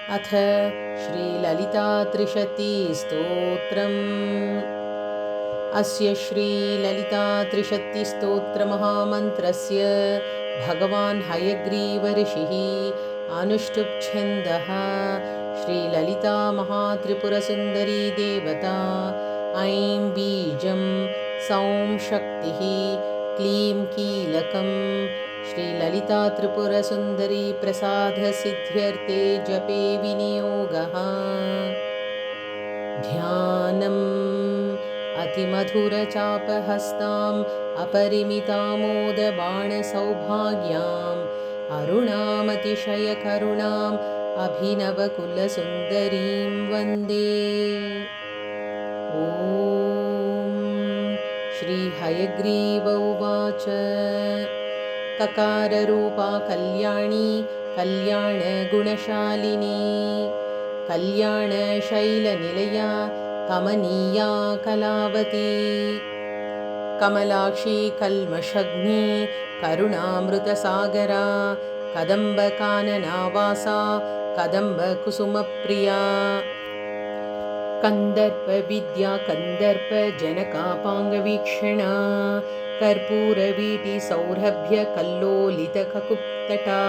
अथ श्रीललितात्रिशतीस्तोत्रम्। अस्य श्रीललितात्रिशतीस्तोत्रमहामन्त्रस्य भगवान् हयग्रीवऋषिः अनुष्टुप्छन्दः। श्रीललिता महात्रिपुरसुन्दरी देवता। ऐं बीजं सौं शक्तिः क्लीं कीलकम्। श्रीललिता त्रिपुरसुन्दरी प्रसादसिद्ध्यर्थे जपे विनियोगः। ध्यानम् अतिमधुरचापहस्ताम् अपरिमितामोदबाणसौभाग्याम् अरुणामतिशयकरुणाम् अभिनवकुलसुन्दरीं वन्दे। ॐ श्रीहयग्रीव उवाच। ककाररूपा कल्याणी कल्याणगुणशालिनी कल्याणशैलनिलया कमनीया कलावती कमलाक्षी कल्मषग्नी करुणामृतसागरा कदम्बकाननावासा कदम्बकुसुमप्रिया कन्दर्पविद्या कन्दर्पजनकापाङ्गवीक्षणा कर्पूरवीटिसौरभ्यकल्लोलितककुप्तटा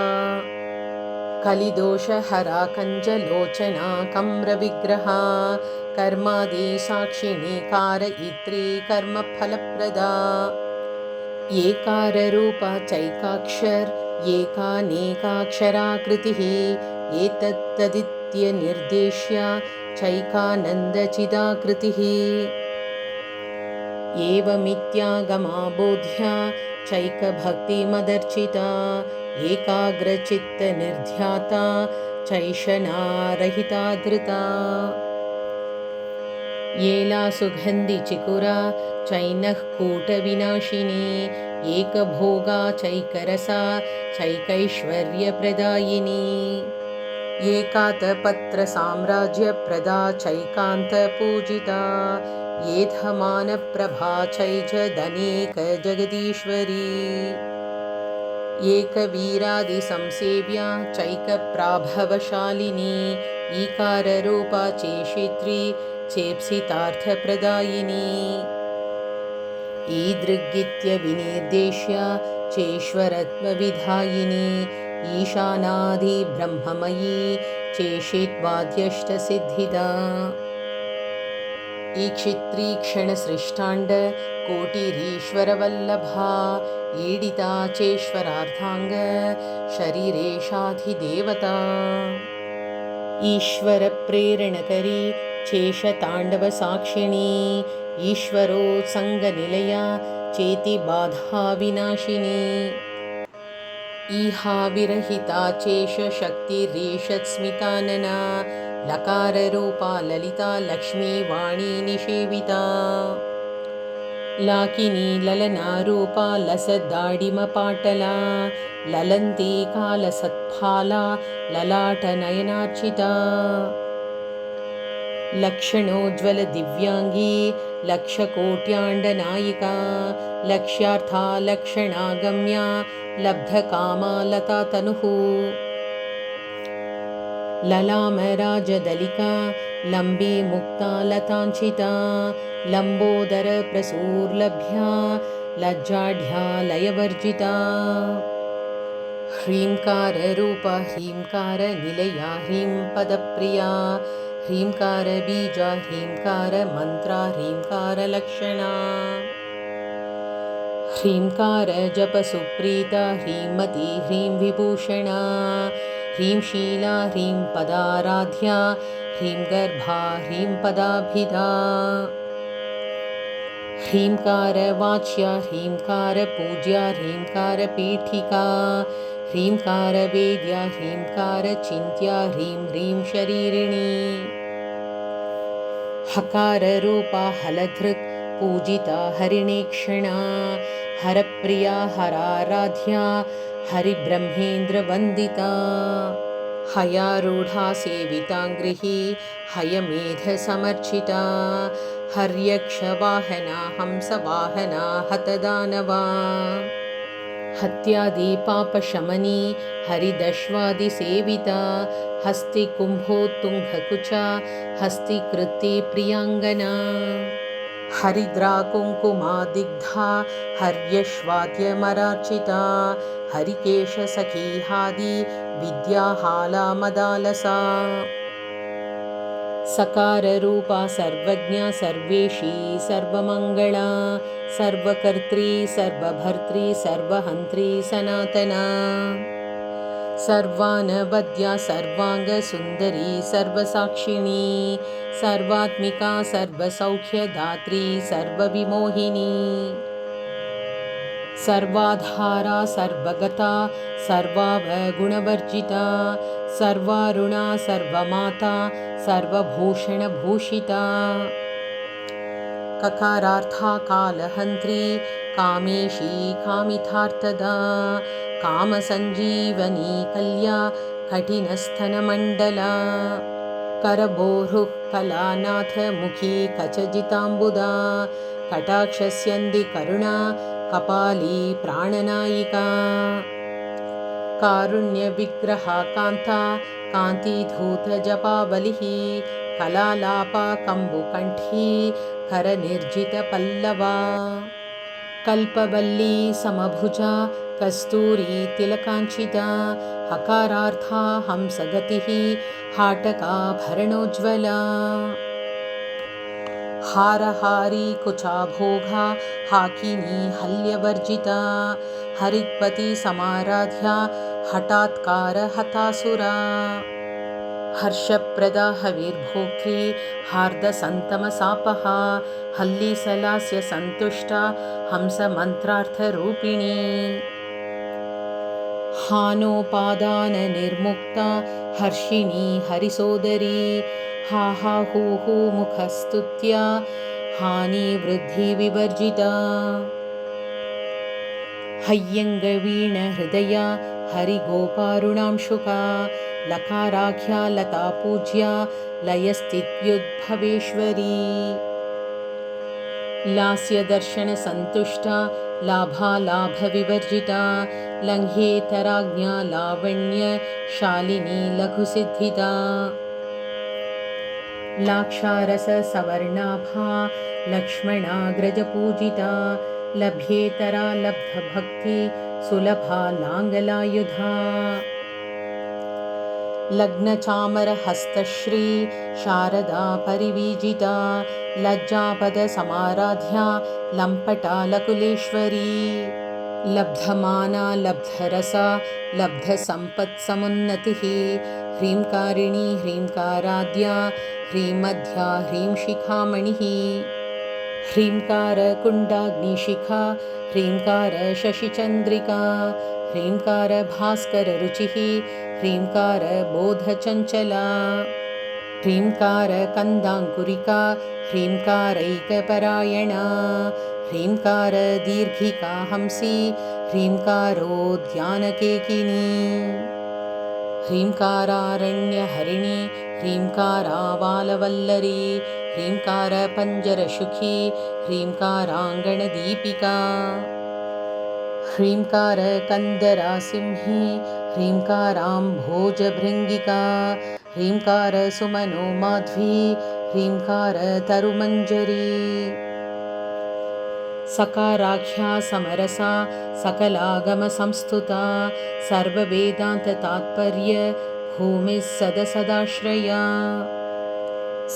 कलिदोषहरा कञ्जलोचना कम्रविग्रहा कर्मादिसाक्षिणी कारयित्री कर्मफलप्रदा एकाररूपा चैकाक्षर एकानेकाक्षराकृतिः एतत्तदित्यनिर्देश्या चैकानन्दचिदाकृतिः एवमित्यागमाबोध्या चैकभक्तिमदर्चिता एकाग्रचित्तनिर्ध्याता चैषणारहिता धृता येला सुगन्धिचिकुरा चैनः कूटविनाशिनी एकभोगा चैकरसा चैकैश्वर्यप्रदायिनी एकातपत्रसाम्राज्यप्रदा चैकान्तपूजिता येधमानप्रभा चैजदनेकजगदीश्वरी एकवीरादिसंसेव्या चैकप्राभवशालिनी ईकाररूपा चेशित्री चेप्सितार्थप्रदायिनी ईदृगित्यविनिर्देश्या चेश्वरत्वविधायिनी ईशानादिब्रह्ममयी चेशित्वाद्यष्टसिद्धिदा ईक्षित्रीक्षणसृष्टाण्डकोटिरीश्वरवल्लभा ईडिता चेश्वरार्धाङ्ग शरीरेशाधिदेवता ईश्वरप्रेरणकरी चेशताण्डवसाक्षिणी ईश्वरोत्सङ्गनिलया चेतिबाधाविनाशिनी ईहाविरहिता चेशशक्तिरेषत्स्मितानना लकाररूपा ललिता लक्ष्मीवाणी निषेविता लाकिनी ललनारूपा लसद्दाडिमपाटला ललन्ती कालसत्फाला ललाटनयनार्चिता लक्षणोज्ज्वलदिव्याङ्गी लक्षकोट्याण्डनायिका लक्ष्यार्था लक्षणागम्या लब्धकामा लतातनुः ललामराजदलिका लम्बी मुक्ता लताञ्चिता लम्बोदरप्रसूर्लभ्या लज्जाढ्या लयवर्जिता ह्रीङ्काररूपा ह्रीङ्कारनिलया ह्रींपदप्रिया ह्रीङ्कारबीजा ह्रीङ्कारमन्त्रा ह्रीङ्कारलक्षणा ह्रीङ्कारजपसुप्रीता ह्रीमती ह्रीं विभूषणा ह्रींशीला ह्रींपदाराध्या ह्रींगर्भा ह्रींपदाभिधा ह्रींकारवाच्या ह्रींकारपूज्या ह्रींकारपीठिका ह्रींकारवेद्या ह्रींकारचिन्त्या ह्रीं ह्रीं शरीरिणी हकाररूपा हलधृक् पूजिता हरिणेक्षणा हरप्रिया हराराध्या हरिब्रह्मेन्द्रवन्दिता हयारूढा सेविताङ्घ्रिः हयमेधसमर्चिता हर्यक्षवाहना हंसवाहना हतदानवा हत्यादिपापशमनी हरिदश्वादिसेविता हस्तिकुम्भोत्तुङ्गकुचा हस्तिकृत्ति प्रियाङ्गना हरिद्रा कुङ्कुमादिग्धा हर्यश्वाद्यमरार्चिता हरिकेशसखीहादि विद्याहाला मदालसा सकाररूपा सर्वज्ञा सर्वेशी सर्वमङ्गला सर्वकर्त्री सर्वभर्त्री सर्वहन्त्री सनातना सर्वानवद्या सर्वाङ्गसुन्दरी सर्वसाक्षिणी सर्वात्मिका सर्वसौख्यदात्री सर्वविमोहिनी सर्वाधारा सर्वगता सर्वावगुणवर्जिता सर्वारुणा सर्वमाता सर्वभूषणभूषिता ककारार्था कालहन्त्री कामेशी कामितार्थदा कामसञ्जीवनी कल्या कठिनस्थनमण्डला करबोरुः कलानाथ मुखी कचजिताम्बुदा कटाक्षस्यन्दी करुणा कपाली प्राणनायिका कारुण्यविग्रहा कान्ता कान्तिधूतजपावलिः कलालापा कम्बुकण्ठी करनिर्जितपल्लवा कल्पवल्ली समभुजा कस्तूरी तिलकाञ्चिता हकारार्था हंसगतिः हाटकाभरणोज्ज्वला हारहारी कुचाभोगा हाकिनी हल्यवर्जिता हरित्पति समाराध्या हठात्कार हतासुरा हर्षप्रदा हविर्भोक्त्री हार्दसन्तमसापहा हल्लीसलास्य सन्तुष्टा हंसमन्त्रार्थरूपिणी हानोपादाननिर्मुक्ता हर्षिणी हरिसोदरी हा हा हू हू मुखस्तुत्या हानिवृद्धिविवर्जिता हय्यङ्गवीणहृदया हरिगोपारुणांशुका लकाराख्या लतापूज्या लयस्थित्युद्भवेश्वरी लास्यदर्शनसन्तुष्टा लाभालाभविवर्जिता लङ्घेतराज्ञा लावण्यशालिनी लघुसिद्धिदा लाक्षारससवर्णाभा लक्ष्मणाग्रजपूजिता लभ्येतरा लब्धभक्ति सुलभा लाङ्गलायुधा लग्नचामरहस्तश्री शारदा परिवीजिता लज्जापदसमाराध्या लम्पटा लकुलेश्वरी लब्धमाना लब्धरसा लब्धसम्पत्समुन्नतिः ह्रीङ्कारिणी ह्रीङ्काराद्या ह्रीमध्या ह्रीं शिखामणिः ह्रीङ्कारकुण्डाग्निशिखा ह्रीङ्कार शशिचन्द्रिका ह्रीङ्कार भास्कररुचिः ह्रीङ्कार बोधचञ्चला ह्रीङ्कार कन्दाङ्कुरिका ह्रीङ्कारैकपरायणा ह्रीङ्कार दीर्घिका हंसी ह्रीङ्कारोद्यानकेकिनी ह्रीङ्कारारण्यहरिणी ह्रीङ्कारावालवल्लरी ह्रीङ्कारपञ्जरशुखी ह्रीङ्काराङ्गणदीपिका ह्रीङ्कारकन्दरासिंही ह्रीङ्काराम्भोजभृङ्गिका ह्रीङ्कारसुमनोमाध्वी ह्रीङ्कारतरुमञ्जरी सकाराख्या समरसा सकलागमसंस्तुता सर्ववेदान्ततात्पर्य भूमिः सदसदाश्रया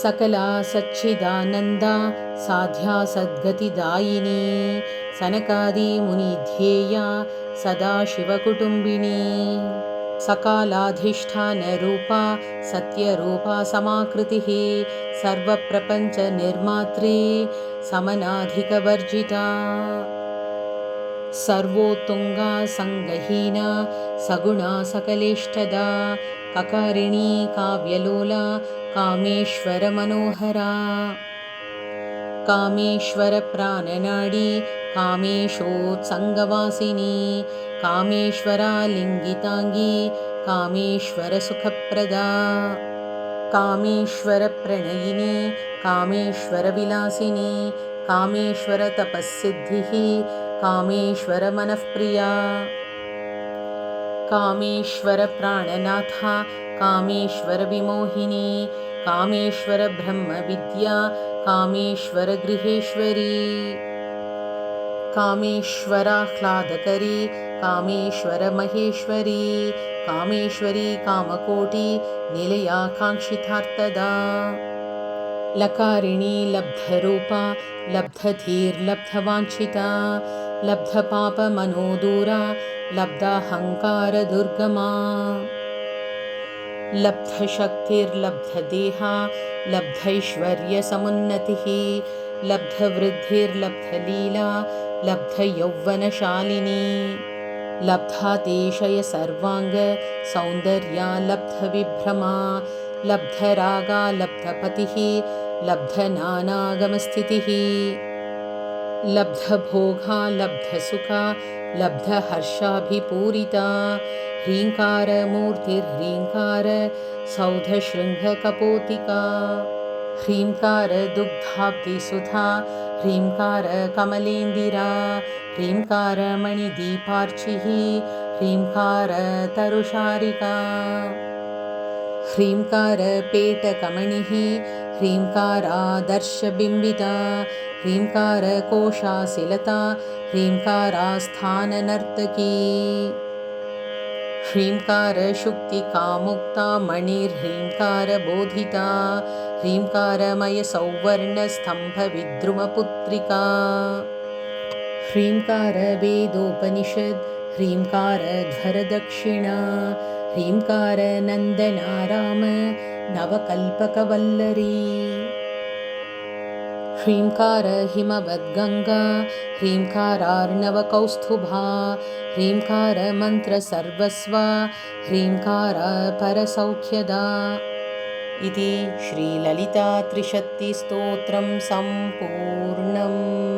सकला सच्चिदानन्दा साध्या सद्गतिदायिनी सनकादिमुनिध्येया सदाशिवकुटुम्बिनी सकालाधिष्ठानरूपा सत्यरूपा समाकृतिः सर्वप्रपञ्चनिर्मात्री समनाधिकवर्जिता सर्वोत्तुङ्गा सङ्गहीना सगुणा सकलेष्टदा ककारिणी काव्यलोला कामेश्वरमनोहरा कामेश्वरप्राणनाडी कामेशोत्सङ्गवासिनी कामेश्वरालिङ्गिताङ्गी कामेश्वरसुखप्रदा कामेश्वरप्रणयिनी कामेश्वरविलासिनी कामेश्वरतपःसिद्धिः कामेश्वरमनःप्रिया कामेश्वर प्राणनाथा कामेश्वर विमोहिनी कामेश्वर ब्रह्मविद्या कामेश्वर गृहेश्वरी कामेश्वराह्लादकरी कामेश्वर महेश्वरी कामेश्वरी कामकोटि निलया काङ्क्षितार्थदा लकारिणी लब्धरूपा लब्धधीर्लब्धवाञ्छिता लब्धपापमनोदूरा लब्धाहङ्कारदुर्गमा लब्धशक्तिर्लब्धदेहा लब्धैश्वर्यसमुन्नतिः लब्धवृद्धिर्लब्धलीला लब्धयौवनशालिनी लब्धातिशय सर्वाङ्ग सौन्दर्या लब्धविभ्रमा लब्धरागा लब्धपतिः लब्धनानागमस्थितिः लब्धभोगा लब्धसुखा लब्धहर्षाभिपूरिता ह्रीङ्कारमूर्तिर्ह्रीङ्कार सौधशृङ्गकपोतिका ह्रीङ्कार दुग्धाब्धिसुधा ह्रीङ्कार कमलेन्दिरा ह्रीङ्कार मणिदीपार्चिः ह्रीङ्कार तरुशारिका ह्रीङ्कार पेटकमणिः ह्रीङ्कारादर्शबिम्बिता ह्रीङ्कार कोशाशिलता ह्रीङ्कारास्थाननर्तकी ह्रीङ्कार शुक्तिकामुक्ता मणिर्ह्रीङ्कारबोधिता ह्रीङ्कारमयसौवर्णस्तम्भविद्रुमपुत्रिका ह्रीङ्कार वेदोपनिषद् ह्रीङ्कार ध्वरदक्षिणा ह्रीङ्कार नन्दनाराम नवकल्पकवल्लरी ह्रीङ्कार हिमवद्गङ्गा ह्रीङ्कारार्णवकौस्तुभा ह्रीङ्कार मन्त्रसर्वस्वा ह्रीङ्कार परसौख्यदा इति श्रीललितात्रिशक्तिस्तोत्रं सम्पूर्णम्।